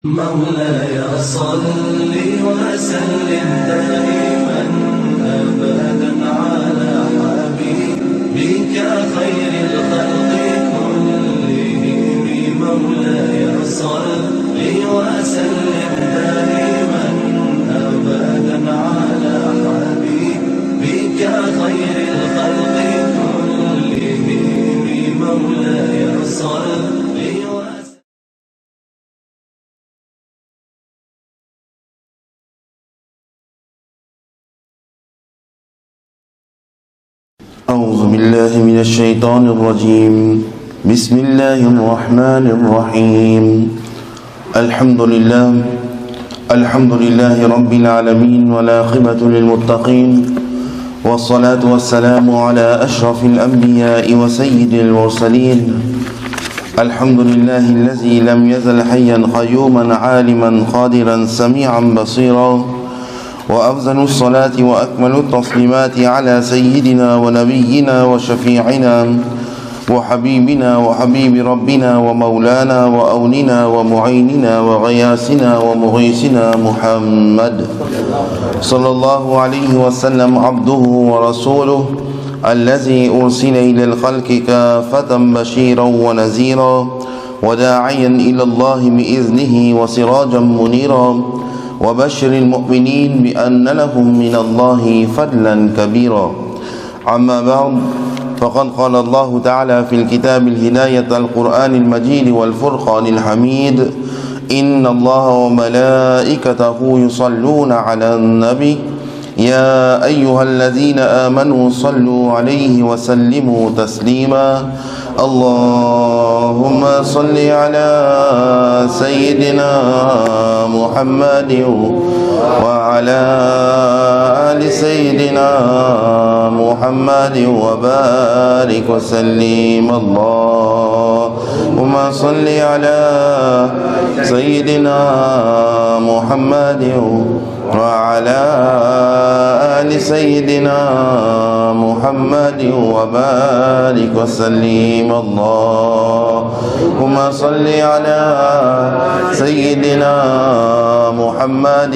مولاي صل وسلم دائما أبدا على حبيبك خير الخلق كلهم. مولاي صل وسلم دائما أبدا على حبيبك خير الخلق كلهم. مولاي صل أعوذ بالله من الشيطان الرجيم. بسم الله الرحمن الرحيم. الحمد لله رب العالمين، والعاقبة للمتقين، والصلاة والسلام على أشرف الأنبياء وسيد المرسلين. الحمد لله الذي لم يزل حيا قيوما عالما قادرا سميعا بصيرا، وأفضل الصلاة وأكمل التسليمات على سيدنا ونبينا وشفيعنا وحبيبنا وحبيب ربنا ومولانا وأوننا ومعيننا وغياثنا ومغيثنا محمد صلى الله عليه وسلم، عبده ورسوله الذي أرسل إلى الخلق كافة بشيرا ونذيرا وداعيا إلى الله بإذنه وسراجا منيرا، وبشر المؤمنين بأن لهم من الله فضلا كبيرا. أما بعد، فقد قال الله تعالى في الكتاب الهداية القرآن المجيد والفرقان الحميد: إن الله وملائكته يصلون على النبي يا أيها الذين آمنوا صلوا عليه وسلموا تسليما. اللهم صل على سيدنا محمد وعلى آل سيدنا محمد وبارك وسلم. اللهم صل على سيدنا محمد وعلى آل سيدنا محمد وبارك وسلم. اللهم صل على سيدنا محمد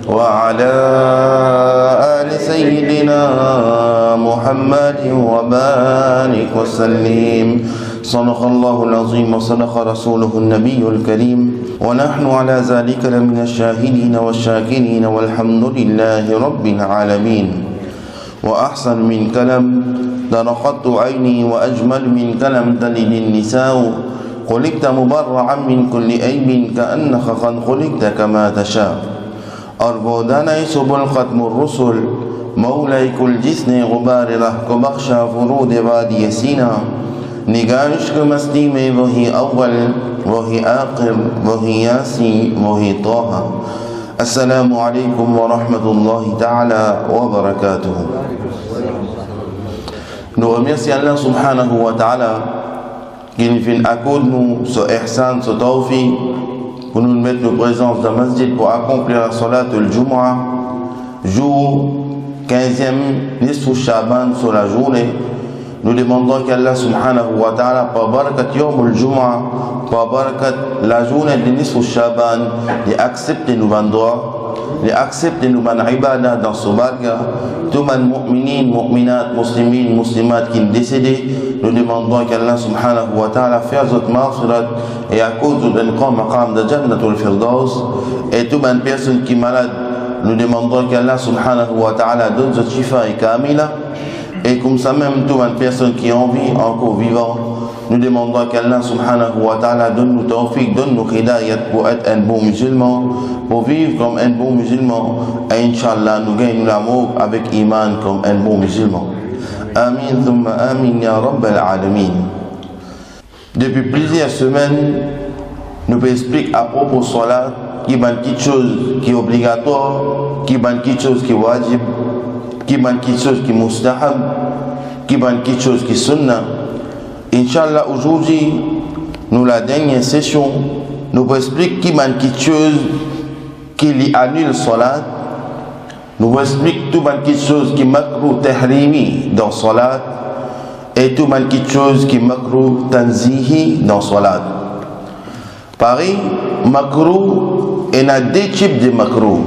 وعلى آل سيدنا محمد وبارك وسلم. صدق الله العظيم وصدق رسوله النبي الكريم، ونحن على ذلك لمن الشاهدين والشاكرين، والحمد لله رب العالمين. وأحسن من كلام درقت عيني، وأجمل من كلام تلد النساء، خلقت مبرعا من كل عيب كأنك قد خلقت كما تشاء. أربودان سبل ختم الرسل، مولاي كل جسن غبار رهك بخشى فرود وادي سينا. نگاه عشق مستی میں وہی اول وہی آخر وہی یاسین وہی طه. السلام عليكم ورحمة الله تعالى وبركاته. Nous remercions Allah subhanahu wa ta'ala qui nous fait accorder ce ihsan, ce tawfiq pour nous mettre en présence dans le masjid pour accomplir la salat al-Jumu'ah, jour 15e nisfu Shaban sur la journée. Nous demandons qu'Allah subhanahu wa ta'ala, par barakat yawm al-Jumu'ah, par barakat la journée de nisfu Shaban, les accepte nos droits, les accepte nos ibadah dans ce barga. Tous les mu'minin, mu'minat, muslimin, muslimat qui sont décédés, nous demandons qu'Allah subhanahu wa ta'ala fasse notre maghfirat et à cause d'un grand maqam de Jannatul Firdaus. Et toutes les personnes qui sont malades, nous demandons qu'Allah subhanahu wa ta'ala donne ce shifa et kamila. Et comme ça même, toutes les personnes qui ont vie, encore vivants, nous demandons qu'Allah subhanahu wa ta'ala donne nous tawfiq, donne nous hidayat pour être un bon musulman, pour vivre comme un bon musulman. Et Inch'Allah, nous gagnons l'amour avec iman comme un bon musulman. Amin, thumma amin, ya Rabbal alamin. Depuis plusieurs semaines, nous expliquons à propos de salat, qui est quelque chose qui est obligatoire, qui est quelque chose qui est wajib, qui est quelque chose qui est mustahab, qui est quelque chose qui est sunnah. Inch'Allah, aujourd'hui, nous la dernière session, nous expliquons qui est quelque chose qui lui annule le salat. Nous expliquons tout quelque chose qui est makruh tahrimi dans le salat. et tout mal quelque chose qui makruh tanzihi dans salat. Pareil, makruh, il y a deux types de makruh.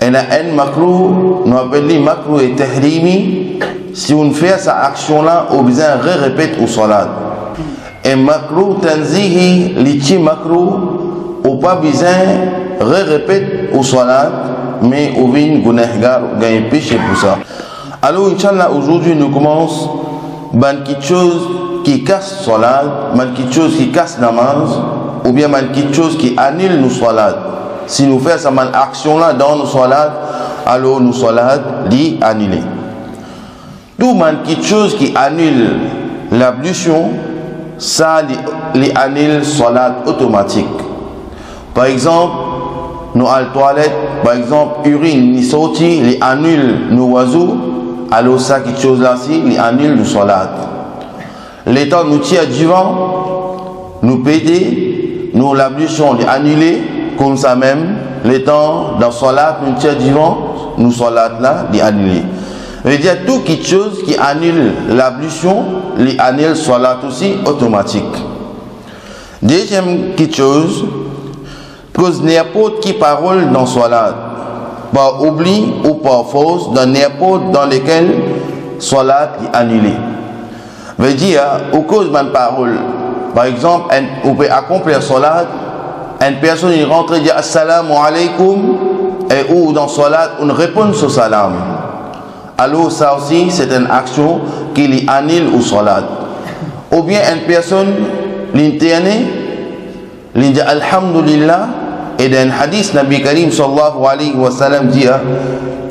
Il y a un makruh, nous appelons makruh et tahrimi. Si on fait cette action-là, on besoin de répéter au salat. Et makruh tanzihi, l'iti makruh, on pas besoin de répéter au salat, mais on vient gunahgar, gagner péché pour ça. Alors, Inch'Allah, aujourd'hui, nous commençons par quelque chose qui casse salat, par quelque chose qui casse namaz, ou bien par quelque chose qui annule nos salats. Si nous faisons cette action-là dans nos salats, alors nos salats sont annulés. Tout quelque chose qui annule l'ablution, ça les annule salat automatique. Par exemple, nous à la toilette, par exemple, urine ni sorti, les annule nos oiseaux, alors ça quelque chose là si les annule nos salat. Les temps nous tire du vent, nous péder, nous l'ablution les annuler, comme ça même, les temps dans salat nous tire du vent, nous salat là les annuler. Je veux dire, tout quelque chose qui annule l'ablution, les annule salat aussi automatique. Deuxième quelque chose, cause n'importe qui parole dans salat, par oubli ou par fausse, dans n'importe dans lequel salat est annulé. Je veux dire, au cause d'une parole, par exemple, on peut accomplir salat, une personne il rentre et dit assalamu alaikum, et ou dans salat, on répond sur salam. Alors ça aussi c'est une action qui lui annule au salat. Ou bien une personne l'interne, il dit alhamdulillah, et dans un hadith Nabi Karim sallallahu alayhi wa sallam dit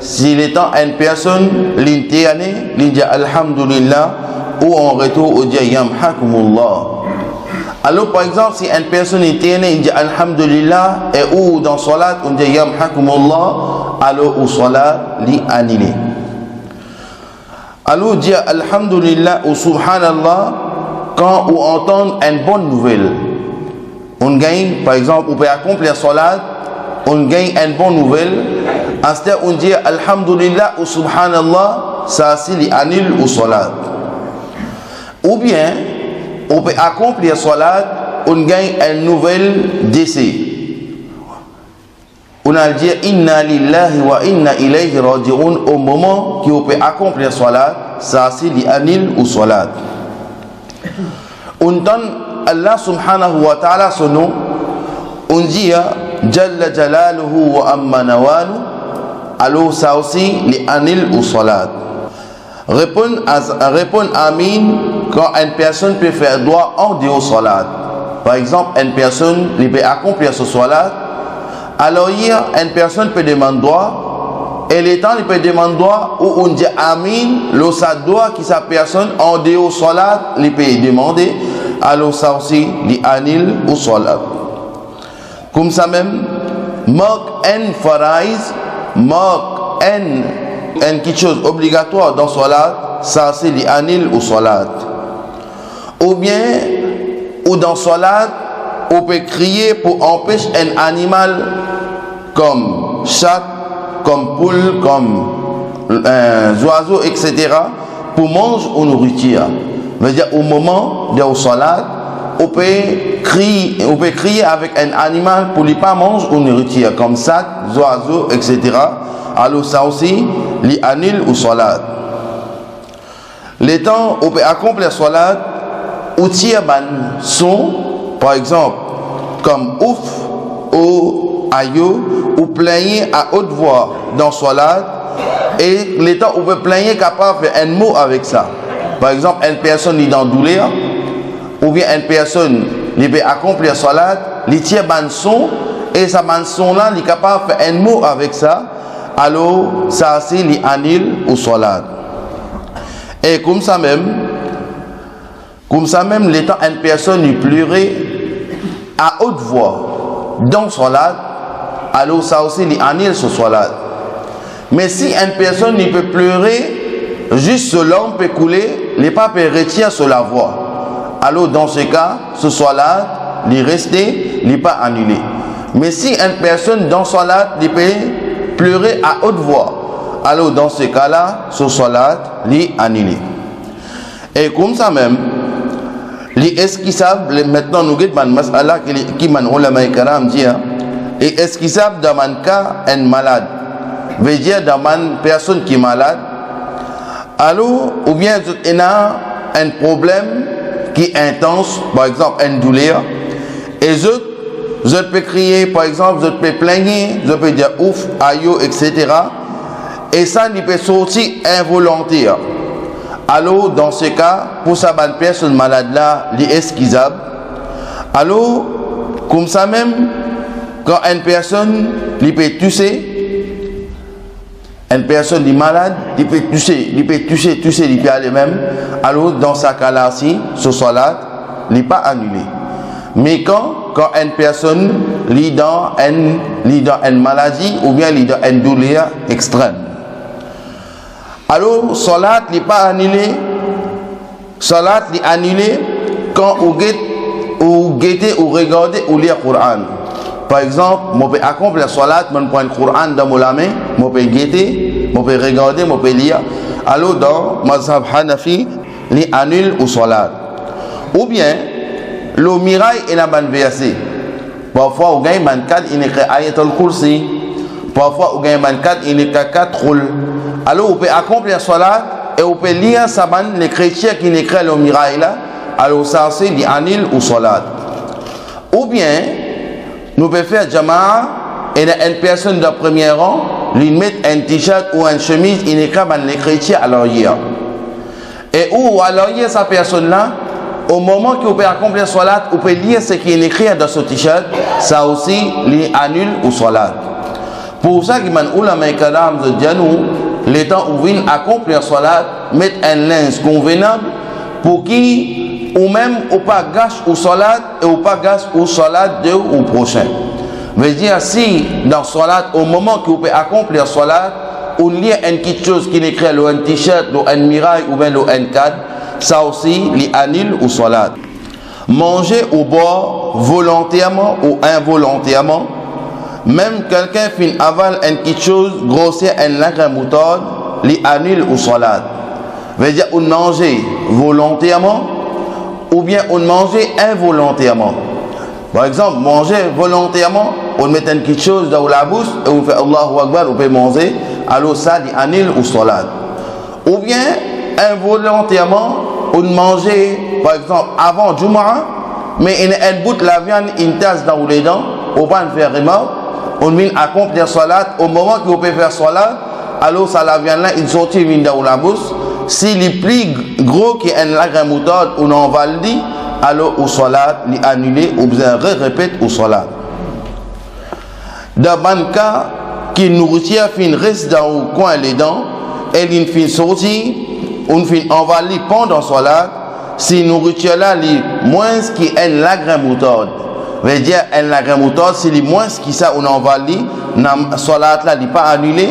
s'il est une personne l'interne, il dit alhamdulillah, ou en retour il dit yamhakumullah. Alors par exemple si une personne interne il dit alhamdulillah, et ou dans salat on dit yamhakumullah, alors au salat li annulé. Alors dire alhamdulillah ou subhanallah quand on entend une bonne nouvelle. On gagne, par exemple, on peut accomplir salat, on gagne une bonne nouvelle. Ensuite, on dit alhamdulillah ou subhanallah, ça c'est annule au salat. Ou bien, on peut accomplir salat, on gagne une nouvelle décès. On a dit inna lillahi wa inna ilayhi raji'un au moment qu'on peut accomplir salat, ça c'est annule au salat. On donne Allah subhanahu wa ta'ala son nom, on dit Jalla jalaluhu wa amma nawalu, alors ça aussi les annule au salat. Répondre amin quand une personne peut faire droit en dehors salat. Par exemple, une personne peut accomplir ce salat, alors hier une personne peut demander droit, et le temps il peut demander droit où on dit amin, le sa droit qui sa personne en dehors salat, il peut demander. Alors ça aussi, les annule au salat. Comme ça même, marque un faraïs, marque un quelque chose obligatoire dans salat, ça c'est les annule au salat. Ou bien, ou dans salat, on peut crier pour empêcher un animal comme chat, comme poule, comme oiseau, etc. pour manger ou nourriture. C'est-à-dire au moment de la salat, on peut crier avec un animal pour ne pas manger ou nourriture, comme ça, oiseaux, etc. Alors ça aussi, les annule au salat. Les temps, on peut accomplir la salat, ou tirer un son, par exemple, comme ouf, ou ayo, ou plaigner à haute voix dans la salat, et les temps, on peut plaigner capable de faire un mot avec ça. Par exemple, une personne est dans douleur, ou bien une personne qui peut accomplir salat, il tire un son, et ce son-là, il est capable de faire un mot avec ça, alors ça c'est l'annule au salat. Et comme ça même, l'étant une personne qui pleurait à haute voix dans salat, alors ça aussi l'annule ce salat. Mais si une personne ne peut pleurer, juste selon peut couler, les papes retiennent sur la voix. Alors dans ce cas, ce salat, il reste, il n'est pas annulé. Mais si une personne dans salat, il peut pleurer à haute voix, alors dans ce cas-là, ce salat, il est annulé. Et comme ça même, Les esquissables, maintenant nous guette man masala qui man ulama karam dit, et esquissable dans man cas un malade, veut dire dans man personne qui est malade, alors ou bien il a un problème qui est intense, par exemple une douleur, et je peux crier, par exemple, je peux plaigner, je peux dire ouf, aïe, etc. Et ça, il peut sortir involontaire. Alors, dans ce cas, pour sa bonne personne malade là, il est esquissable. Alors, comme ça même, quand une personne il peut tousser, une personne est malade, il peut tousser, il peut aller même. Alors, dans ce cas-là, si, ce salat, il n'est pas annulé. Mais quand une personne lit dans une maladie ou bien lit dans une douleur extrême, alors salat n'est pas annulé. Salat est annulé quand vous guettez ou regardez ou lire le Coran. Par exemple, je peux accomplir la salat, je prends le Coran dans ma main, je peux guetter, je peux regarder, je peux lire. Alors dans Mazhab Hanafi, il annule ou salat. Ou bien le mirail est un verset. Parfois, on gagne un cadre, il écrit Ayatul Kursi. Parfois, on gagne un cadre, il écrit 4 rôles. Alors, on peut accomplir la salat et on peut lire les chrétiens qui écrivent le mirail là. Alors, ça, c'est l'anil ou salat. Ou bien, nous pouvons faire jama'a et une personne de premier rang lui met un t-shirt ou une chemise, il écrit les chrétiens à l'arrière. Et où à l'arrière, sa personne là, au moment que vous pouvez accomplir la salat, vous pouvez lire ce qui est écrit dans ce t-shirt, ça aussi annule ou salat. Pour ça que man ulama karam de Dianou, les temps où vient accomplir la salat, mettre un linge convenable pour qui ou même ou pas gâche ou salat et ou pas gâche ou salat de ou prochain. Veut dire si dans salat au moment que vous pouvez accomplir la salat, on lit une petite chose qui est écrit un t-shirt, un mirail ou bien un cadre, ça aussi, li annule ou salat. Manger ou boire volontairement ou involontairement, même quelqu'un fin avale une petite chose grossière, un lacre moutarde, li annule ou salat. Veut dire on manger volontairement ou bien on manger involontairement. Par exemple, manger volontairement, on met une petite chose dans la bouche et on fait Allahu Akbar, on peut manger, alors ça li annule ou salat. Ou bien involontairement, on mangeait par exemple avant Jumu'ah, mais il bout la viande, une tasse dans les dents, on va faire remarque, on vient accomplir salat, au moment que vous pouvez faire salat, alors ça la viande là, il sortit dans la bouche, s'il est plus gros qu'un lagre moutarde, on en va le dire, alors au salat, il est annulé, ou bien répète au salat. Dans le cas, qui nourriture fin reste dans le coin les dents, elle est fin sortie, on fait envaler pendant salat, si nourriture là est moins qu'un lagre moutarde. Veut dire un lagre moutarde, si est moins que ça on envale, la salat là n'est pas annulé.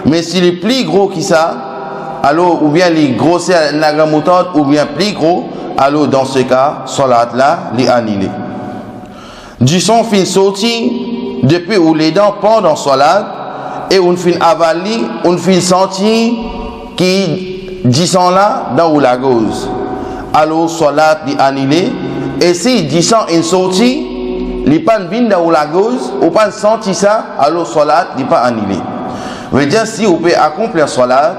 Mais s'il est plus gros que ça, alors ou bien les grossir un lagre moutarde ou bien plus gros, alors dans ce cas, salat là est annulé. Du son fin sorti depuis où les dents pendant salat et on fin avaler, on fin sentir qui disant là dans la gauche, alors salat est annulé. Et si disant une sortie, les pas vin dans la gauche, ou pas senti ça, alors salat n'est pas annulé. Veut dire si vous pouvez accomplir salat,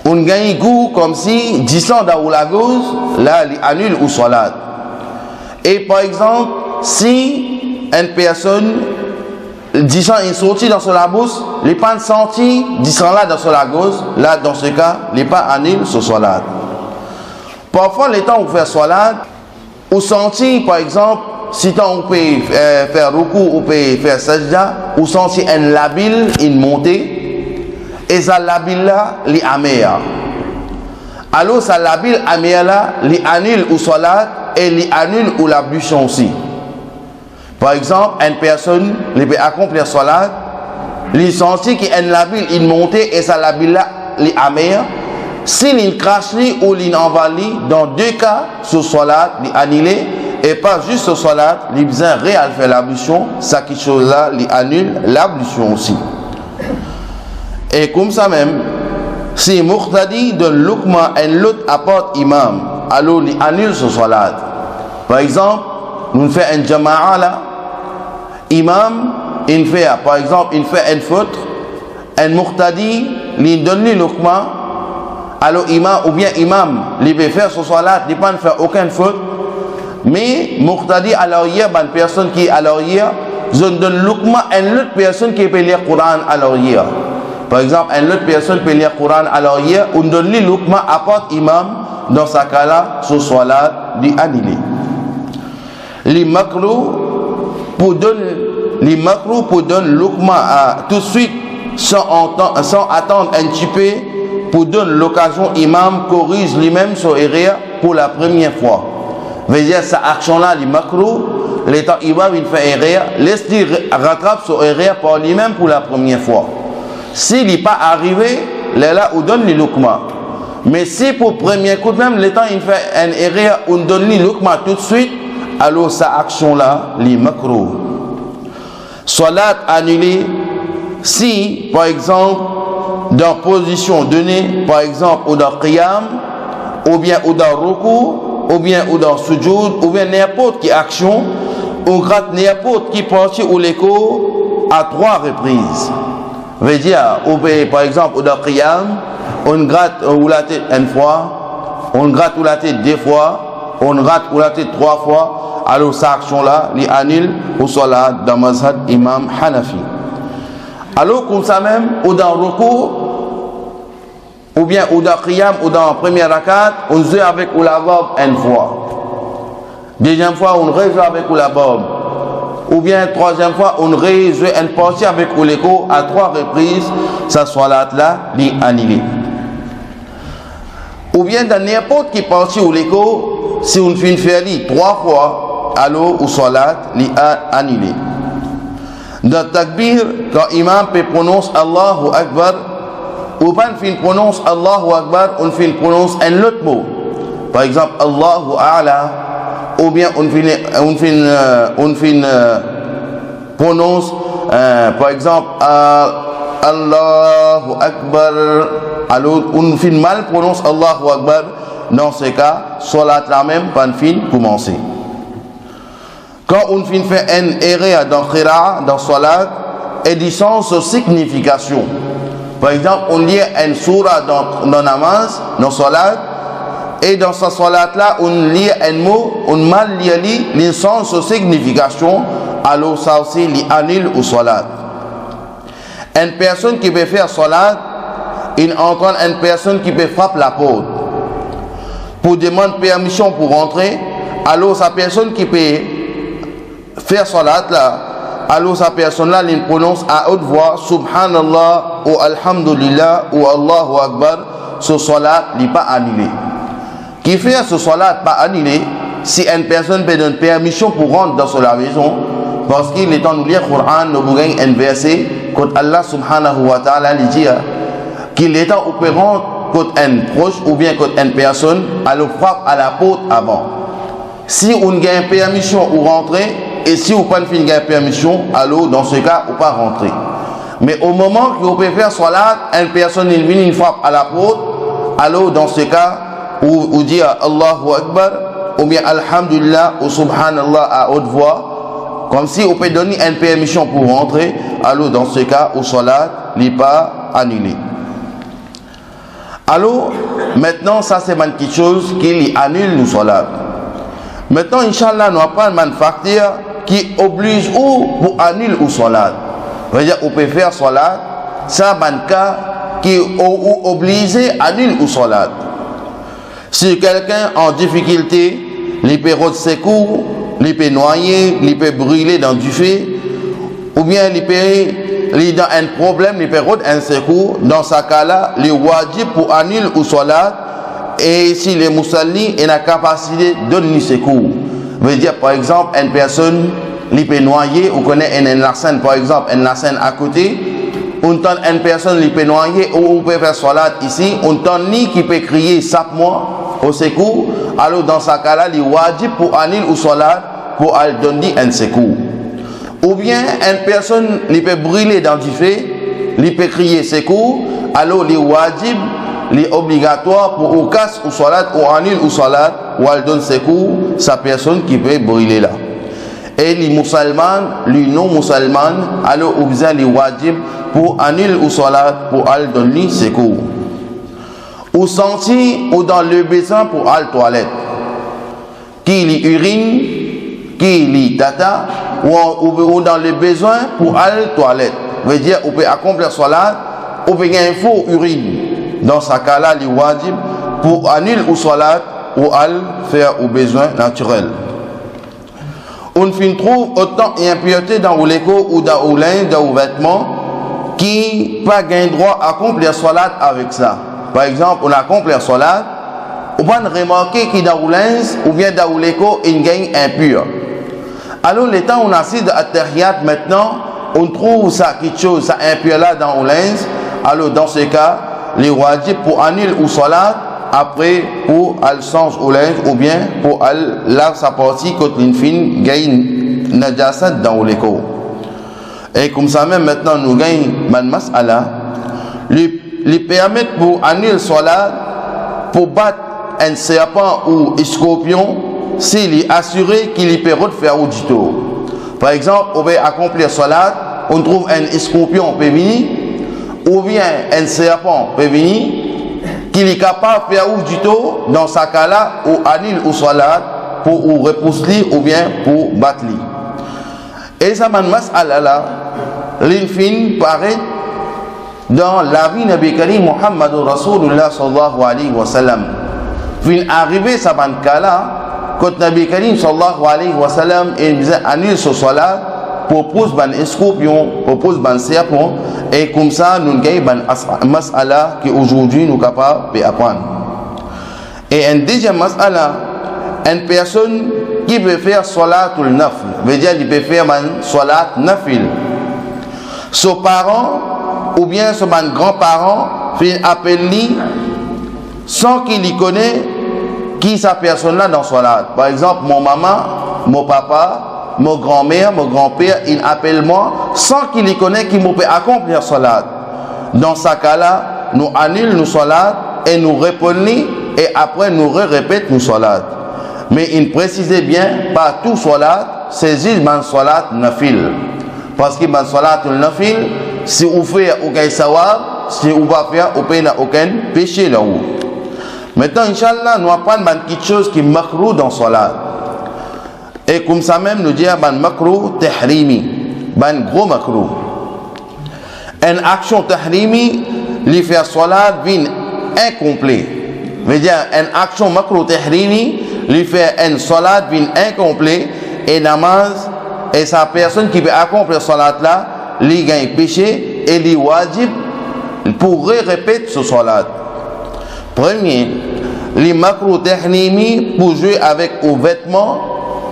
on gagne goût comme si disant dans la gauche, là il annule ou salat. Et par exemple, si une personne disant une sortie dans la bouche, les pas senti disant là dans la gauche, là dans ce cas, les pas annulent ce salat. Parfois, les temps où vous faites salat, vous sentez par exemple, si on peut faire ruku ou peut faire sajda, vous sentez un labile, une montée, et ça labile là, les améa. Alors, ça labile améa là, les annule ou salat, et les annule ou l'ablution aussi. Par exemple, une personne qui peut accomplir salat, il sentit qu'il y a une labile, une montée, et ça labile là, les améa. S'il crache ou il envale, dans deux cas, ce salat, il annulé, et pas juste ce salat, il besoin réel faire l'ablution, ça quelque chose là, il annule l'ablution aussi. Et comme ça même, si Muqtadi de l'Ukma et l'autre apporte imam, alors il annule ce salat. Par exemple, nous faisons un jama'a là, imam, il fait, par exemple, il fait une faute, un muqtadi, il donne le lukma, alors imam, ou bien imam, il peut faire ce salat, il ne peut faire aucune faute, mais muqtadi, alors il y a une personne qui, alors il y a, je donne le lukma à une autre personne qui peut lire le Coran, alors il y a. Par exemple, une autre personne peut lire le Coran, alors il y a, on donne le lukma à part imam, dans ce cas-là, ce salat, il annulé. Les makruh pour donner l'ukma tout de suite sans attendre un petit peu pour donner l'occasion imam corrige lui-même son erreur pour la première fois. Veut dire cette action-là, les makruh, l'état imam il fait erreur, laisse-lui rattrape son erreur par lui-même pour la première fois. S'il n'est pas arrivé, là on donne l'ukma. Mais si pour le premier coup de même, l'état il fait un erreur, on donne l'ukma tout de suite, alors cette action-là, les makruh. Salat annulée, si, par exemple, dans position donnée, par exemple, ou dans qiyam, ou bien ou dans ruku, ou bien ou dans sujoud, ou bien n'importe quelle action, on gratte n'importe qui partie ou l'écho à 3 reprises. Veut dire, par exemple, ou dans qiyam, on gratte ou la tête une fois, on gratte ou la tête 2 fois, on gratte ou la tête 3 fois, alors cette action-là, il annule au salat dans mazhab imam Hanafi. Alors comme ça même, ou dans ruku, ou bien ou dans qiyam, ou dans la première rakat, on joue avec ou la bob une fois. Deuxième fois, on rejoue avec ou la bob. Ou bien troisième fois, on rejoue une partie avec ou l'écho à 3 reprises, cette salat-là, il annule. Ou bien dans n'importe quelle partie ou l'écho, si on fait une félie 3 fois, alors ou salat li annulé. Dans takbir, quand imam peut prononcer Allahu Akbar, ou pas il prononce Allahu Akbar, on prononce un autre mot. Par exemple, Allahu A'la, ou bien on prononce, par exemple, Allahu Akbar, alors on mal prononce Allahu Akbar, dans ce cas, salat la même, pas commencer. Quand on fait une erreur dans qira'a, dans salat, et dit sans signification. Par exemple, on lit une surah dans namaz, dans salat, et dans ce salat-là, on lit un mot, on mal lit sans signification, alors ça aussi, il annule au salat. Une personne qui peut faire salat, il entend une personne qui peut frapper la porte. Pour demander permission pour rentrer, alors sa personne qui peut faire salat là, alors sa personne là, il prononce à haute voix Subhanallah ou Alhamdulillah ou Allahu Akbar, ce salat n'est pas annulé. Qui fait ce salat pas annulé, si une personne peut donner permission pour rentrer dans la maison, parce qu'il est temps de lire le Coran, nous avons un verset, quand Allah subhanahu wa ta'ala dit qu'il est temps de rentrer quand un proche ou bien quand une personne, alors frappe à la porte avant. Si on gagne permission pour rentrer, et si on ne gagne permission, alors dans ce cas, on ne peut pas rentrer. Mais au moment qu'on peut faire salat, une personne il vient, une frappe à la porte, alors dans ce cas, on dit Allahu Akbar, ou bien Alhamdulillah, ou Subhanallah à haute voix, comme si on peut donner une permission pour rentrer, alors dans ce cas, au salat, il n'est pas annulé. Alors, maintenant, ça c'est une petite chose qui annule le salat. Maintenant, Inch'Allah, nous apprenons un facteur qui oblige ou pour annuler le salat. C'est-à-dire, on peut faire salat, ça c'est un cas qui oblige à annuler le salat. Si quelqu'un en difficulté, il peut rôder ses coups, il peut noyer, il peut brûler dans du feu, ou bien il peut dans un problème, il peut rôder un secours, dans ce cas-là, il est wajib pour annuler le salat. Et si les musalli ont la capacité de donner secours, veut dire par exemple une personne qui peut noyer, ou connaît une larcène par exemple, une larcène à côté, on entend une personne qui peut noyer, ou on peut faire salat ici, on entend ni qui peut crier sape-moi au secours, alors dans ce cas-là, il est wajib pour annuler ou salat pour donner un secours. Ou bien une personne qui peut brûler dans du feu, il peut crier secours, alors il est wajib les obligatoire pour ou casse ou salat ou annule ou salat ou elle donne secours sa personne qui peut brûler là. Et les musulmans, les non-musulmans, alors ou bien les wajib pour annuler ou salat pour elle donner secours. Ou senti ou dans le besoin pour aller toilette. Qui les urine, qui les tata ou dans le besoin pour aller toilette. Veut dire on peut accomplir salat, on peut gagner faux urine. Dans ce cas-là, les wajib pour annuler ou salat ou aller faire au besoin naturel. On trouve autant d'impuretés dans l'écho ou dans le linge, dans le vêtement, qui pas gain droit à accomplir salat avec ça. Par exemple, on accomplit salat, on va remarquer qu'il dans le linge ou bien dans l'écho, il gagne impur. Alors, le temps où on assiste à Tahiyat maintenant, on trouve ça quelque chose, ça impur là dans le linge. Alors, dans ce cas, les wajib pour annuler ou salat, après pour al change au linge ou bien pour al lave sa partie quand une fine gagne najasat dans l'écho. Et comme ça même maintenant nous gagne man mas'ala lui permettre pour annuler salat pour battre un serpent ou un scorpion s'il est assuré qu'il peut faire au dito. Par exemple, on va accomplir salat, on trouve un scorpion peut venir ou bien un serpent peut venir qu'il est capable de faire ou du tout dans sa cas-là ou annule ou salat pour ou repousser ou bien pour battre. Et ça man mas'ala là l'infin paraît dans la vie Nabi Karim Muhammad Rasulullah sallallahu alayhi wa sallam. Fin arrivé ça man cas-là quand Nabi Karim sallallahu alayhi wa sallam il annule ce salat propose ban scorpion, propose ban serpent, et comme ça nous gagnons ban mas'ala qui aujourd'hui nous capables d'apprendre. Et un deuxième mas'ala, une personne qui peut faire salatul nafil, veut dire il peut faire ban salat nafil. Son parent ou bien son grand-parent fait appel lui sans qu'il y connaisse qui sa personne là dans salat. Par exemple, mon maman, mon papa, mon grand-mère, mon grand-père, il appelle moi sans qu'il y connaisse qui peut accomplir salat. Dans ce cas-là, nous annulons nos salat et nous répondons et après nous répétons nos salat. Mais il précise bien, pas tout salat, c'est juste man salat nafil. Parce que man salat nafil, si vous faites aucun sawab, si vous va faire aucun péché là-haut. Maintenant, Inch'Allah, nous apprenons quelque chose qui est makruh dans salat. Et comme ça même, nous disons ban makruh tahrimi, ban gros makruh. Une action tahrimi, lui faire salat vient incomplet. Veut dire, une action makruh tahrimi, lui faire une salat vient incomplet et namaz, et sa personne qui peut accomplir salat là, lui gagne péché et lui wajib pour répéter ce salat. Premier, les makruh tahrimi pour jouer avec aux vêtements,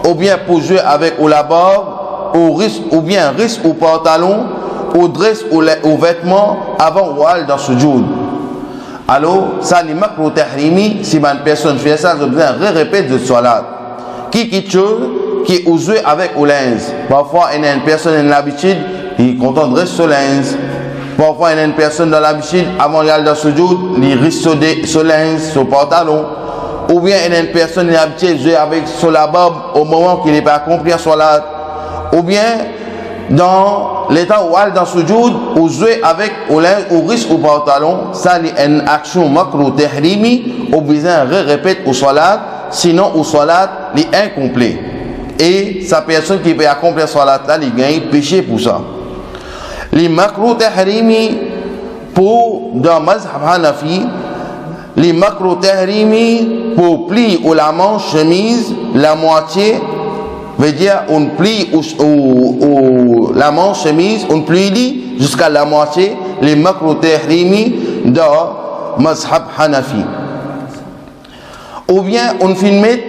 ou bien pour jouer avec ou la barbe, ou bien risque au pantalon, ou dresse ou vêtements avant ou al dans ce jour. Alors, ça les makruh tahrimi, si une personne fait ça, je dois répéter de salat. Qui quelque chose qui ou jouer avec ou linge. Parfois, il y a une personne dans l'habitude, il content de rester sur linge. Parfois, il y a une personne dans l'habitude, avant d'aller dans ce jour, il risque sur linge, sur pantalon. Ou bien il y a une personne qui est habituée de jouer avec sur la barbe au moment qu'il n'est pas accompli sur la. Ou bien dans l'état où elle dans ce jour, ou jouer avec ou linge, ou risque au pantalon, ça c'est une action makruh tahrimi, ou besoin de répéter au salat, sinon au salat est incomplet. Et sa personne qui peut accomplir salat là, il gagne péché pour ça. Les makruh tahrimi pour dans mazhab Hanafi, les makruh tahrimi pour plier ou la manche chemise la moitié veut dire on plie ou la manche chemise on plie jusqu'à la moitié les makruh tahrimi dans mazhab Hanafi. Ou bien on fait mettre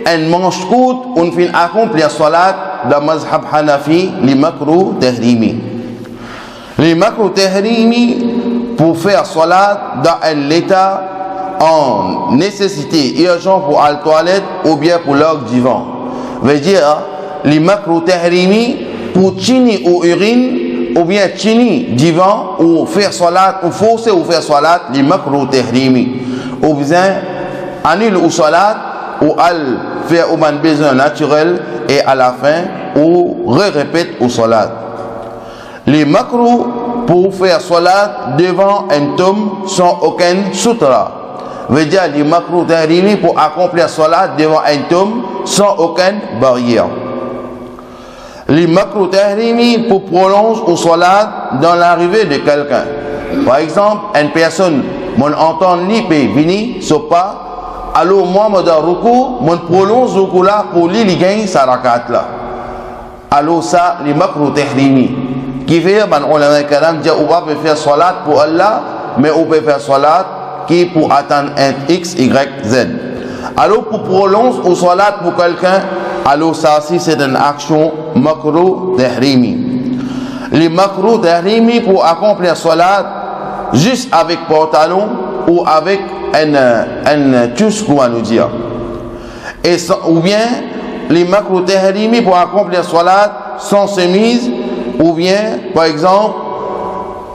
un manche courte on fait accomplir salat dans mazhab Hanafi les makruh tahrimi. Les makruh tahrimi pour faire salat dans un état en nécessité urgente pour aller toilette ou bien pour l'heure du vent. Veut dire les makruh tahrimi pour chini ou urine ou bien chini divan ou faire salat ou forcer ou faire salat li makruh tahrimi ou bien annule ou salat ou al faire ou man besoin naturel et à la fin ou répète ou salat. Les makruh pour faire salat devant un tombe sans aucun sutra. Veut dire les makruh tahrimi pour accomplir salat devant un tombe sans aucune barrière. Les makruh tahrimi pour prolonger ou salat dans l'arrivée de quelqu'un. Par exemple, une personne, mon entend ni peut venir, sauf pas. Alors moi, mon ruku, mon prolonge ruku là pour lui gagner sa rakat là. Alors ça, les makruh tahrimi. Qui fait, on a un dit, on peut faire salat pour Allah, mais on peut faire salat qui pour atteindre un X, Y, Z. Alors pour prolonger ou salat pour quelqu'un, alors ça aussi c'est une action makruh tahrimi. Les makruh tahrimi pour accomplir salat juste avec pantalon ou avec un tuche, comment nous dire. Et ou bien les makruh tahrimi pour accomplir salat sans chemise, ou bien par exemple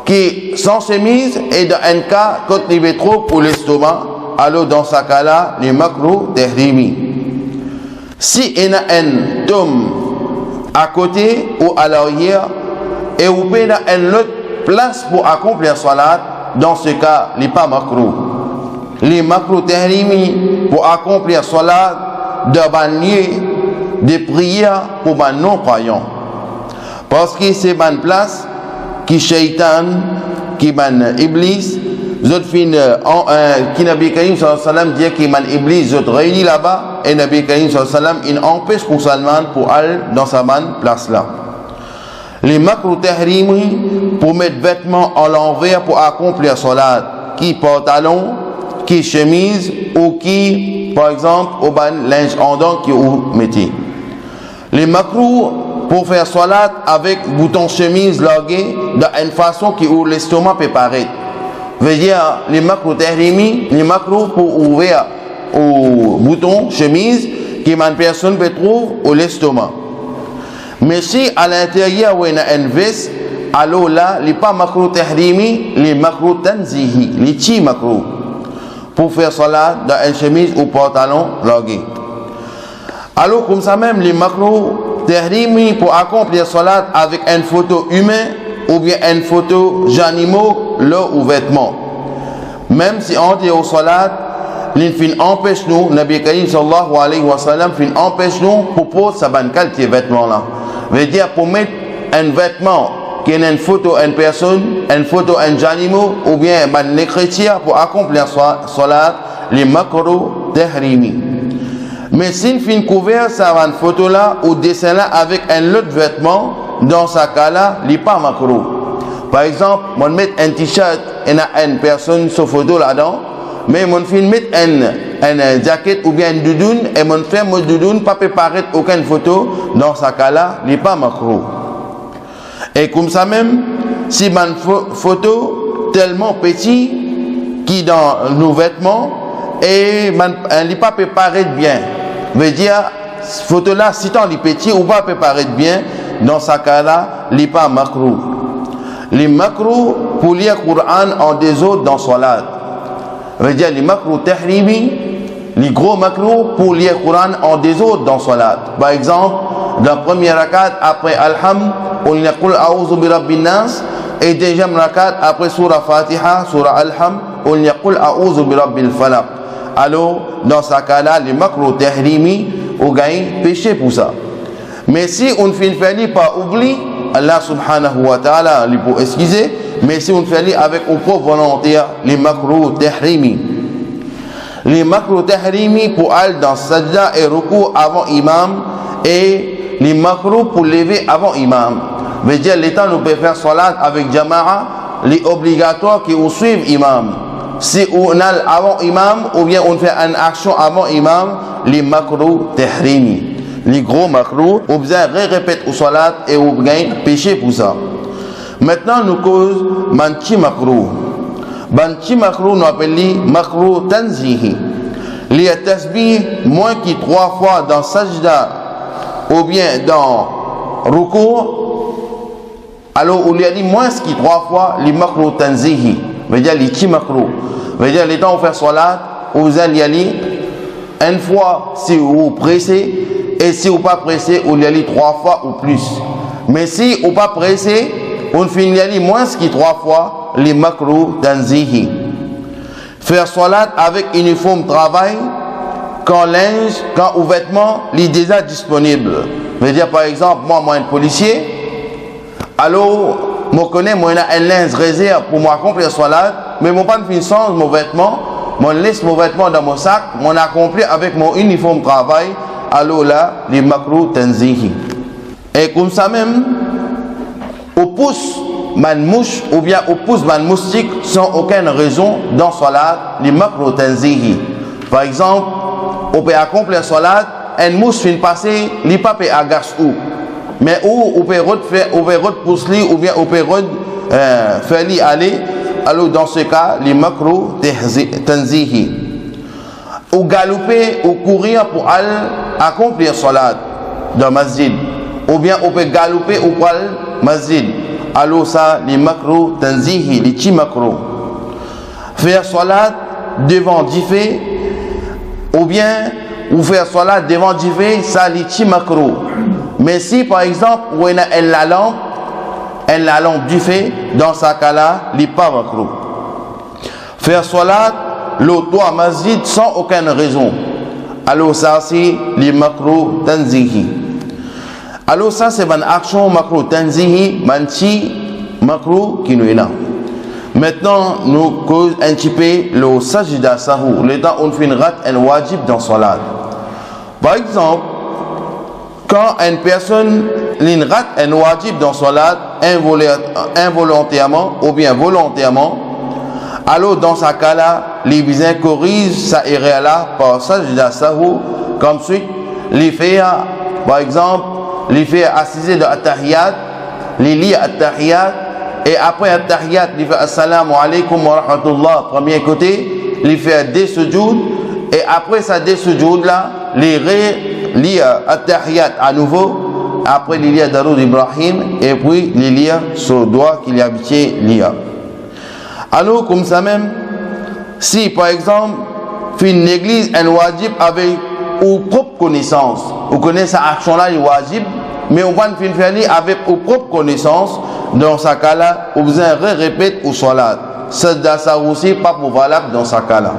qui sans chemise et dans un cas quand il est trop pour l'estomac, alors dans ce cas-là les makruh tahrimi. Si il y a un tombe à côté ou à l'arrière et vous pouvez dans une autre place pour accomplir salat, dans ce cas il n'est pas makruh. Les makruh tahrimi pour accomplir salat dans un lieu de prière pour les non-croyants. Parce que c'est une place qui shaitan, qui ban iblis, zot fin qui Nabi Karim sallallahu alayhi wa sallam dit que man iblis zot réuni là-bas et Nabi Karim sallallahu alayhi wa sallam il empêche pour Salman pour aller dans sa place là. Les makruh tahrimi pour mettre vêtements en l'envers pour accomplir salat, qui pantalon, qui chemise ou qui par exemple au ban linge en dents qui vous mettez. Les makruh pour faire salat avec bouton chemise largué dans une façon qui où l'estomac peut paraître. Veut dire les makruh tahrimi, les makruh pour ouvrir au bouton chemise qui une personne peut trouver au l'estomac. Mais si à l'intérieur où il y a une veste, alors là, les pas makruh tahrimi, les makruh tanzihi, les petits makruh pour faire salat dans une chemise ou pantalon largué. Alors comme ça même les makruh tahrimi pour accomplir salat avec une photo humaine ou bien une photo d'animaux là ou vêtements. Même si on dit au salat, l'infin empêche nous, Nabi Karim sallallahu alayhi wa sallam, fin empêche nous pour poser sa bonne qualité vêtements là. Veut dire pour mettre un vêtement qui est une photo d'une personne, une photo d'un animal ou bien une écriture pour accomplir salat, les makruh tahrimi. Mais si une fin couvert ça une photo là ou dessin là avec un autre vêtement, dans ce cas là, il n'est pas makruh. Par exemple, on met un t-shirt et une personne sur photo là-dedans, mais on fin mettre un jacket ou bien une doudoune et on fait mon doudoune pas peut paraître aucune photo, dans ce cas là, il n'est pas makruh. Et comme ça même, si une photo tellement petit qui dans nos vêtements et elle n'est pas peut paraître bien. Veut dire photo là si tant les petits ou pas peut paraître bien, dans ce cas là il n'est pas makruh. Les makruh pour lire le Coran en désordre dans salat. Veut dire les makruh tahrimi, les gros makruh pour lire le Coran en désordre dans salat. Par exemple dans la première rakat après alham on lit qul a'udhu bi rabbin nas et deuxième rakat après surah Fatiha surah alham on lit qul a'udhu bi rabbil falaq. Alors dans ce cas-là les makruh tahrimi on gagne péché pour ça. Mais si on ne fait pas oubli, Allah subhanahu wa ta'ala lui pour excuser, mais si on fait avec au propre volontaire les makruh tahrimi. Les makruh tahrimi pour aller dans sajda et ruku avant imam et les makruh pour lever avant imam. Veut dire l'état nous peut faire salat avec jama'a, les obligatoires qui nous suivent imam. Si on a avant imam ou bien on fait une action avant imam, les makruh tahrimi. Les gros makruh, on besoin répéter au salat et on gagne péché pour ça. Maintenant nous cause manchi makruh. Manchi makruh nous appelle makruh tanzihi. Les tasbih moins que 3 fois dans sajda ou bien dans ruku alors on lui a dit moins qui 3 fois les makro tanzihi, veut dire les petits makro, veut dire les temps où faire salat, vous allez y aller une fois si vous pressez, et si vous pas pressé, vous y allez 3 fois ou plus. Mais si vous pas pressé, on finit y aller moins qui 3 fois les makro tanzihi. Faire salat avec uniforme travail, quand linge, quand ou vêtements, les déjà disponibles. Veut dire par exemple, moi un policier, alors, je connais, moi, un linge réserve pour moi accomplir salat, mais mon pas de fin sans mon vêtement, je laisse mon vêtement dans mon sac, mon accompli avec mon uniforme travail, alors là, les makro tanzihi. Et comme ça même, au pouce, man mouche, ou bien au pouce, man moustique, sans aucune raison, dans salat, les makro tanzihi. Par exemple, on peut accomplir salat, un mouche fin passer, les papes agace où. Mais où on peut repousser ou bien on peut faire aller, alors dans ce cas, les makro tanzihi. Ou galoper ou courir pour aller accomplir salat dans masjid. Ou bien on peut galoper ou pour aller masjid. Alors ça, les makro tanzihi, les petits makro. Faire salat devant diffé, ou bien ou faire salat devant diffé, ça les petits makro. Mais si par exemple, on a la lampe du fait, dans ce cas-là, il n'est pas makro. Faire salat, le toit masjid sans aucune raison. Alors ça, c'est les makro tanzihi. Alors ça, c'est une action makro tanzihi, manchi makro qui nous est là. Maintenant, nous causons un petit peu le sajida sahu, le temps où on fait une rate, un wajib dans salat. Par exemple, quand une personne rate un wajib dans salat involontairement ou bien volontairement, alors dans ce cas-là, les bisins corrigent sa erreur là par sajda sahu, comme suite, les fait, par exemple, les fait assiser de attahiyat, les lit attahiyat, et après attahiyat, les fait assalamu alaikum wa rahmatullah, premier côté, les fait des sujoud, et après ça des sujoud là, les lit attahiyat à nouveau, après les lit Daroud Ibrahim, et puis les lit sur le doigt qu'il y a habitué lia. Alors comme ça même, si par exemple, fait une église, un wajib avec ou propre connaissance, vous connaissez cette action là, le wajib, mais on va faire avec ou propre connaissance, dans ce cas là, vous besoin répéter ou salat. Ça aussi pas pour valable dans ce cas là.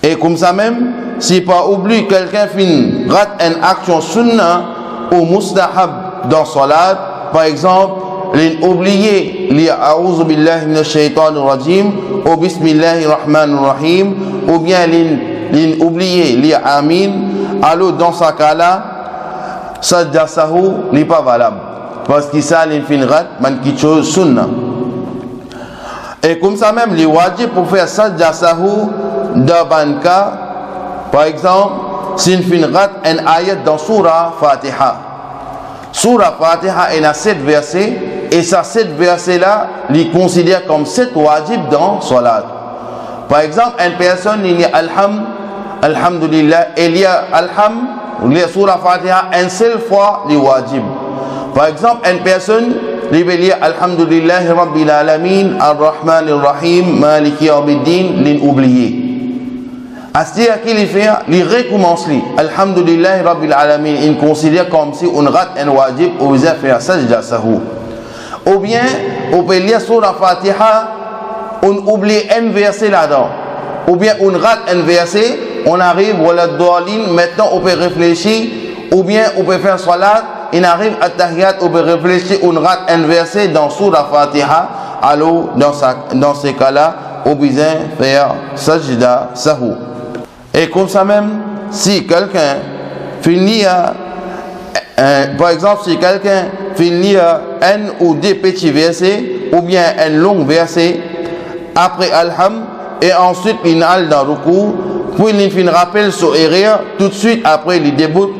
Et comme ça même, si pas oublier quelqu'un rate une action sunnah ou mustahab dans salat, par exemple, oublier li a'udhu billahi minash shaitanir rajim ou bismillahir rahmanir rahim, ou bien oublier li amin, alors dans ce cas là, sajda sahu n'est pas valable parce qu'il ça rate man qui chose sunnah. Et comme ça même, les wajib pour faire sajda sahu dans un cas, par exemple, si une rate un ayat dans Surah Fatiha. Surah Fatiha, il y a 7 versets, et ces 7 versets-là, ils considèrent comme 7 wajib dans Salat. Par exemple, une personne, il y a Alhamdulillah, il y a la Surah Fatiha, une seule fois, les wajib. Par exemple, une personne, il y a Alhamdulillah, Rabbil Alamin, Ar-Rahman Ar-Rahim, Maliki Yawmiddin, l'oublier. C'est-à-dire qu'il fait, il recommence, Alhamdulillah Rabbil Alamin, il considère comme si on rate un wajib ou il fait sajda sahu. Ou bien, on peut lire sur la Fatiha, on oublie un verset là-dedans. Ou bien, on rate un verset, on arrive, voilà, doalin, maintenant on peut réfléchir, ou bien on peut faire salat, il arrive à tahiyat, on peut réfléchir, on rate un verset dans sur la Fatiha, alors dans ces cas-là, on peut faire sajda sahu. Et comme ça même, si quelqu'un finit, par exemple, si quelqu'un finit un ou deux petits versets, ou bien un long verset, après Alham, et ensuite il n'aille dans le coup, puis il fait un rappel sur Erea, tout de suite après il débute,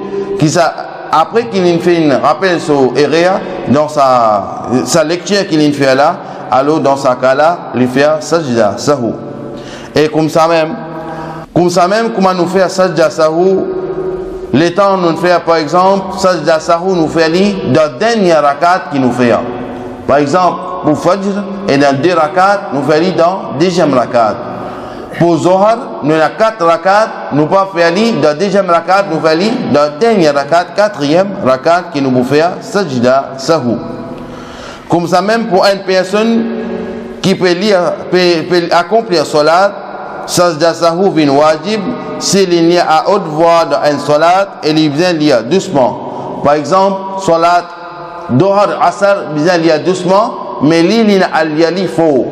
après qu'il fait un rappel sur Erea, dans sa lecture qu'il fait là, alors dans ce cas-là, il fait sajda sahu. Et comme ça même, comment nous faire sajda sahu, les temps nous fait par exemple, sajda sahu nous fait dans la dernière rakat qui nous fait. Par exemple, pour Fajr, et dans 2 rakats, nous faisons dans 2e rakat. Pour Zohar, nous avons 4 rakats, nous pas faire dans 2e rakat, nous faisons dans dernier rakat, 4e rakat qui nous fait sajda sahu. Comme ça même pour une personne qui peut accomplir salat, sajda sahu vin wajib, s'il y a à haute voix dans un salat, et il vient lire doucement. Par exemple, salat Dohar Asar, il vient lire doucement, mais il y a li faux.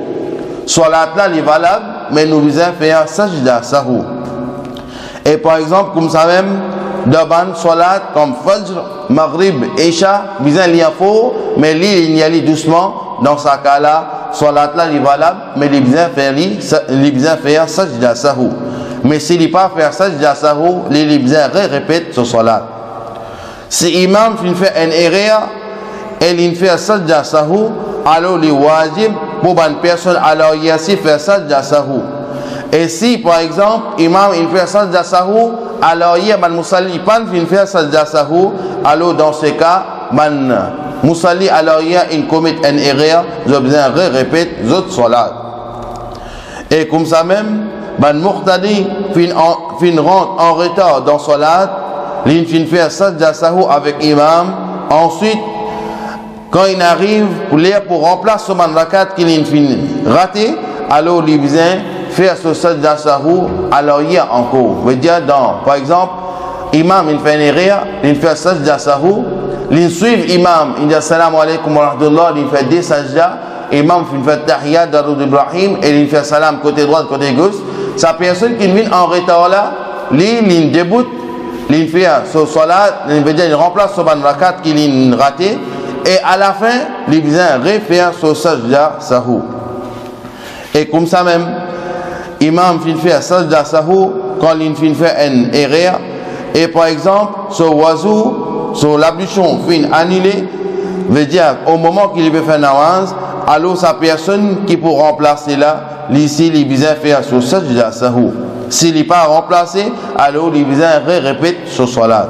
Salat là, il est valable, mais nous devons faire sajda sahu. Et par exemple, comme ça même, dans salat comme Fajr, Maghrib, Isha, il y a faux, mais il y a doucement. Dans ce cas-là, salat là, il est valable, mais il besoin faire sajda sahu. Mais s'il n'est pas faire sajda sahu, il besoin répéter ce salat. Si l'imam fait un erreur et il fait sajda sahu, alors il est wajib pour une personne alors il y a si faire sajda sahu. Et si par exemple imam il fait sajda sahu, alors il y a un musalli pas fait sajda sahu, alors dans ce cas man musalli alors il commet une erreur, je besoin répéter l'autre salat. Et comme ça même man muqtadi fin rentre en retard dans salat, il fait sajda sahu avec imam, ensuite quand il arrive pour remplacer son rakat qu'il a raté, alors il vient faire ce sajda sahu, alors il y a encore. Veut dire par exemple, imam il fait une erreur, il fait sajda sahu, il suit imam, il dit assalamu alaikum wa rahmatullah, il fait des sajda, imam il fait tahiyat darud Ibrahim et il fait salam côté droit, côté gauche. Sa personne qui vient en retard là, il débute, il fait ce salat, il veut dire il remplace son rakat qu'il a raté. Et à la fin, il vient refaire ce sajda sahu. Et comme ça même, imam fait sajda sahu quand il fait une erreur. Et par exemple, ce oiseau, ce l'ablution fin annulé, veut dire au moment qu'il veut faire namaz, alors sa personne qui peut remplacer là, ici il vient faire ce sajda sahu. S'il n'est pas remplacé, alors il vient répéter ce salat.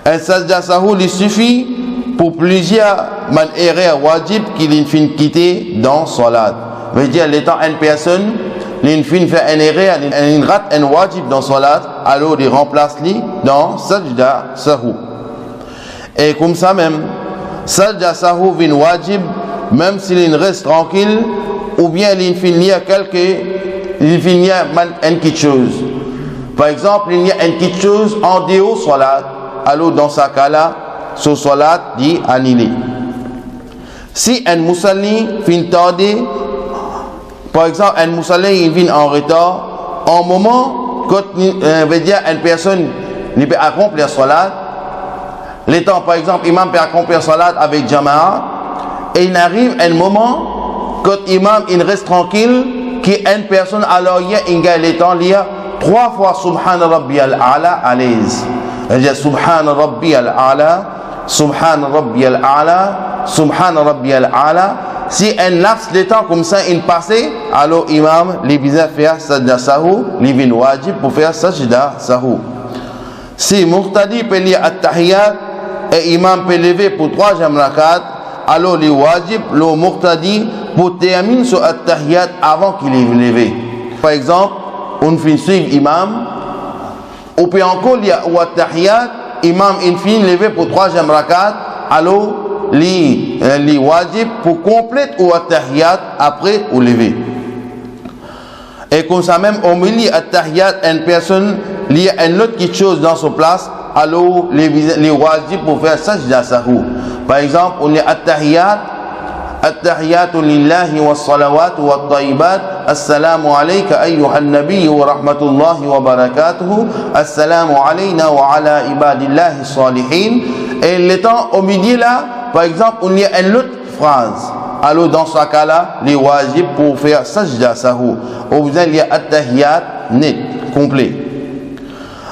Un sajda sahu, il suffit pour plusieurs man erreurs wajib qu'il fin quitter dans salat. Veut dire l'étant une personne, il fin fait une erreur, il rate un wajib dans salat, alors il remplace lui dans sajda sahu. Et comme ça même, sajda sahu vin wajib, même s'il reste tranquille, ou bien il fin lire une petite chose. Par exemple, il y a une petite chose en dehors salat, alors dans ce cas-là, ce salat dit annulé. Si un musalli fin tarder, par exemple un musalli il vient en retard, en moment quand veut dire une personne ne peut accomplir salat, le temps par exemple imam peut accomplir salat avec jama'a, et il arrive un moment quand imam il reste tranquille, qu'une personne alors il gagne le temps lire 3 fois subhana rabbiyal a'la à l'aise. Subhana rabbiyal a'la, Subhan Rabbiyal A'la, Subhan Rabbiyal A'la. Si un laps de temps comme ça il passait, alors imam il vient faire sajda sahu, il vient wajib pour faire sajda sahu. Si muqtadi peut lire at-tahiyat et imam peut lever pour 3e rakat, alors il wajib le muqtadi pour terminer sur at-tahiyat avant qu'il ait levé. Par exemple, on fait suivre imam, ou peut encore lire at-tahiyat, imam il finit lever pour 3e rakat, alors li wajib pour compléter ou at-tahiyat après ou lever. Et comme ça même au milieu at-tahiyat, une personne lit une autre petite chose dans sa place, alors les wajib pour faire sajda sahu. Par exemple, on lit at-tahiyat, التحيات لله والصلوات والطيبات السلام عليك أيها النبي ورحمة الله وبركاته السلام علينا وعلى عباد الله الصالحين. Et le temps au milieu là, par exemple, on lit une autre phrase. Alors dans ce cas-là, les wajib pour faire sajda sahu. Ou bien il y a at-tahiyat net, complet.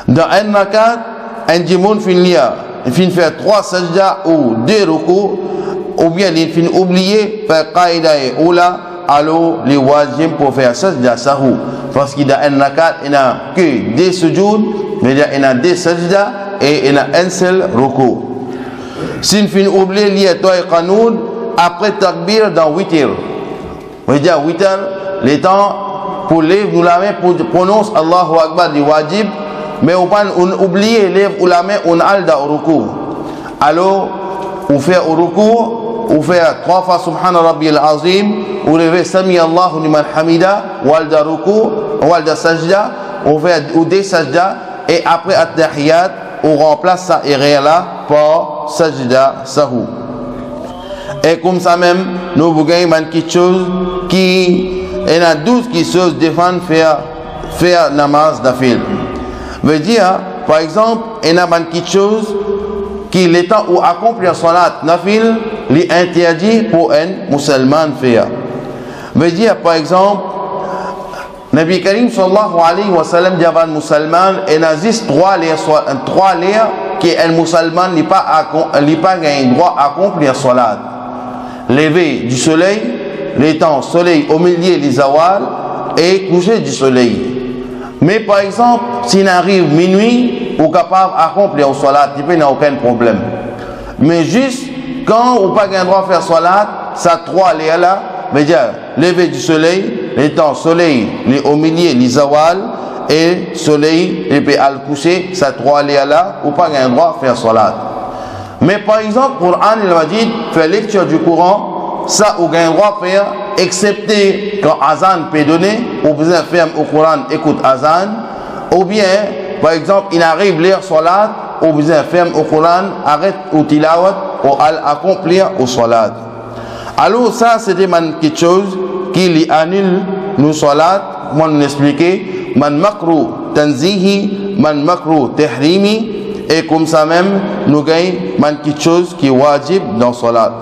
Dans un rakat, un jimoun fin faire 3 sajda ou 2 ruku, ou bien il fin oublier faire qaïda et oula, alors les wajib pour faire sajda sahu. Parce qu'il y a un rakat, il n'y a que des sujoud, mais il y a des sajda et il y a un seul ruku. S'il fin oublier, il y a toi qanoud, après takbir dans witr. On veut dire witr, les temps pour lève nous la main pour prononce Allahu Akbar du wajib, mais on oublie lève ou la main on alda au ruku. Alors, on fait au ruku, on fait 3 fois Subhana Rabbiyal Azim, on lève Sami Allahu liman hamida, ou alda ruku, ou alda sajda, on fait ou des sajda, et après at-tahiyat, on remplace ça et là par sajda sahu. Et comme ça même, nous avons quelque chose qui il y a 12 qui se défendent faire namaz d'afil. Veut dire, par exemple, il y a quelque chose qui les temps où accomplir salat nafil les interdit pour un musulman faire. Veut dire, par exemple, Nabi Karim sallallahu alayhi wa sallam dit à un musulman, il existe 3 liens qui un musulman n'a pas un droit à accomplir salat. Lever du soleil, les temps soleil au milieu des zawal et coucher du soleil. Mais par exemple, s'il arrive minuit, on est capable d'accomplir le salat, il n'y a aucun problème. Mais juste quand on n'a pas le droit de faire salat, ça 3 liens là, veut dire lever du soleil, les temps soleil au milieu des zawal et soleil et puis al coucher, ça 3 liens là, on n'a pas le droit de faire salat. Mais par exemple, le Coran il m'a dit faire lecture du Coran, ça on a le droit de faire, excepté quand Azan peut donner, ou besoin faire au Coran écoute Azan, ou bien par exemple il arrive lire salat, ou besoin faire au Coran arrête ou tilawat, ou accomplir au salat. Alors ça c'était quelque chose qui lui annule nos salat, moi nous expliquer, man makru tanzihi, man makru tahrimi. Et comme ça même, nous gagnons quelque chose qui est wajib dans salat.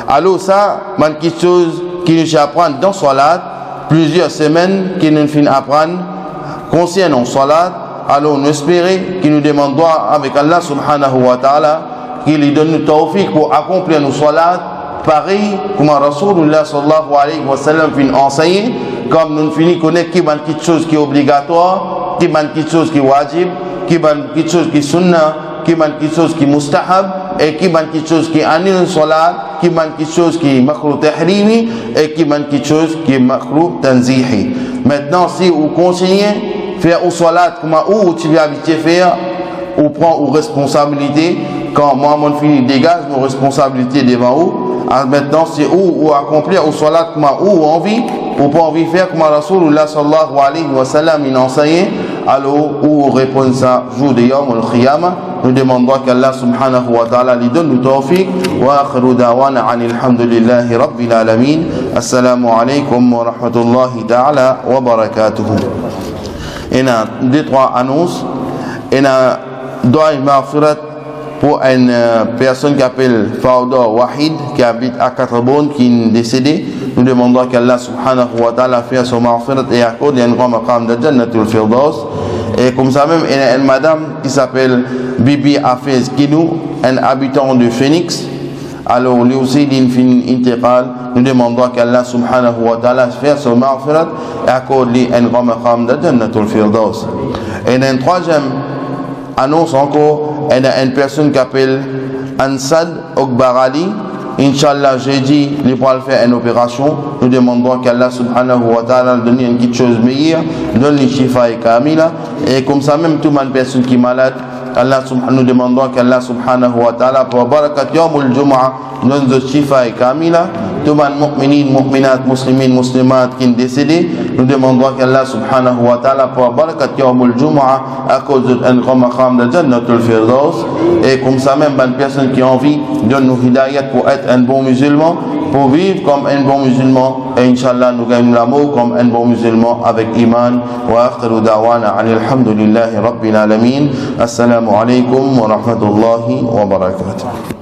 Alors ça, quelque chose qui nous apprend dans salat, plusieurs semaines qui nous finissent apprendre concernant salat. Alors nous espérons qu'il nous demande avec Allah subhanahu wa ta'ala qu'il lui donne le tawfiq pour accomplir nos salat. Pareil comme Rasulullah sallallahu alayhi wa sallam finit enseigner, comme nous finissons connaître qui est quelque chose qui est obligatoire, qui est quelque chose qui est wajib, qui est quelque chose qui est sunnah, qui est quelque chose qui est mustahab, et qui est quelque chose qui annule le salat, qui est quelque chose qui est makruh tahrimi, et qui est quelque chose qui est makruh tanzihi. Maintenant, si vous continuez à faire au salat, comment où tu vas habiter faire, ou prend aux responsabilités, quand moi, mon fils dégage nos responsabilités devant vous, maintenant, c'est où accomplir au salat, comment où envie, ou pas envie faire comme Rasulullah sallallahu alayhi wa sallam il enseignait, alors où répond ça jour de Yawm al-Qiyamah. Nous demandons qu'Allah subhanahu wa ta'ala lui donne le tawfiq. Wa akhiru da'wana anil hamdulillahi rabbil alamin. Assalamu alaykum wa rahmatullahi ta'ala wa barakatuhu. Il y a 2-3 annonces. Il y a doa maghfirat pour une personne qui s'appelle Fawda Wahid, qui habite à Quatre-Bonnes, qui est décédé. Nous demandons qu'Allah subhanahu wa ta'ala fasse son maghfirat et accorde un grand maqam de Jannatul Firdaus. Et comme ça même, il y a une madame qui s'appelle Bibi Hafez Kinou, un habitant de Phoenix. Alors lui aussi, d'une fin intégrale, nous demandons qu'Allah subhanahu wa ta'ala fasse son maghfirat et accorde un grand maqam de Jannatul Firdaus. Et il y a une 3e annonce encore. Il y a une personne qui s'appelle Ansad Okbarali. Inch'Allah, j'ai dit, il pourra faire une opération. Nous demandons qu'Allah subhanahu wa ta'ala donne une petite chose meilleure, donne les shifa et kamila. Et comme ça, même toute une personne qui est malade, nous demandons qu'Allah subhanahu wa ta'ala pour barakat yawmul jum'a donne le shifa et kamila. Tout le mu'minin, mu'minat, muslimin, muslimat qui est décédé, nous demandons qu'Allah subhanahu wa ta'ala pour barakat yawmul jum'a à cause d'un grand maqam de Jannatul Firdaus. Et comme ça, même une personne qui a envie donne nous hidayat pour être un bon musulman, pour vivre comme un bon musulman. Et Inch'Allah, nous gagnons l'amour comme un bon musulman avec iman. Wa akhiru da'wana alhamdulillahi rabbil alamin. Assalamu alaikum wa rahmatullahi wa barakatuh.